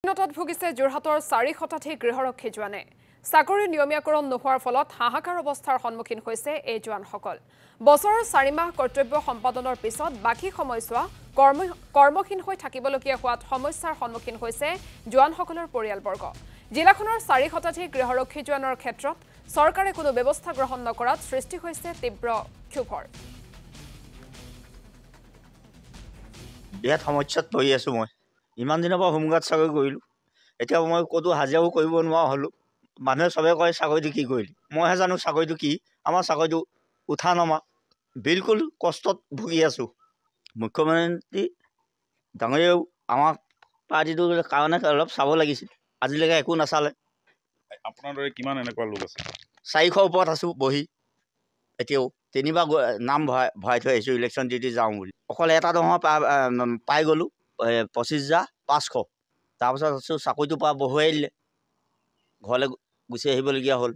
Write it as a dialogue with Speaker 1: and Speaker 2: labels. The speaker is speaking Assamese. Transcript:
Speaker 1: নতত ভুগিছে যোৰহাটৰ 4 শতাধিক গৃহৰক্ষী জোৱানে চাকৰি নিয়মীয়াকৰণ নোহোৱাৰ ফলত হাহাকাৰ অৱস্থাৰ সন্মুখীন হৈছে এই জোৱানসকল বছৰৰ 4 মাহ কৰ্তব্য সম্পাদনৰ পিছত বাকি সময়ছোৱা কৰ্মহীন হৈ থাকিবলগীয়া হোৱাত সমস্যাৰ সন্মুখীন হৈছে জোৱানসকলৰ পৰিয়ালবৰ্গ জিলাখনৰ 4 শতাধিক গৃহৰক্ষী জোৱানৰ ক্ষেত্ৰত চৰকাৰে কোনো ব্যৱস্থা গ্ৰহণ নকৰাত সৃষ্টি হৈছে তীব্ৰ ক্ষোভৰ
Speaker 2: বিয়াত সমস্যাত পৰি আছো মই ইমান দিনৰ পৰা হোমগাৰ্ড চাকৰি কৰিলোঁ এতিয়া মই ক'তো হাজিৰাও কৰিব নোৱাৰা হ'লোঁ মানুহে চবে কয় চাকৰিটো কি কৰিলি মইহে জানো চাকৰিটো কি আমাৰ চাকৰিটো উঠা নমা বিলকুল কষ্টত ভুগি আছোঁ মুখ্যমন্ত্ৰী ডাঙৰীয়াও আমাৰ পাৰ্টিটোৰ কাৰণে অলপ চাব লাগিছিল আজিলৈকে একো নাচালে
Speaker 3: আপোনাৰ দৰে কিমান এনেকুৱা লোক আছে
Speaker 2: 400 ওপৰত আছোঁ বহি এতিয়াও তিনিবাৰ নাম ভৰাই থৈ আহিছোঁ ইলেকশ্যন ডিউটি যাওঁ বুলি অকল এটা দৰমহা পাই গ'লোঁ 25,500 তাৰপিছত চাকৰিটো পৰা বহুৱাই দিলে ঘৰলৈ গুচি আহিবলগীয়া হ'ল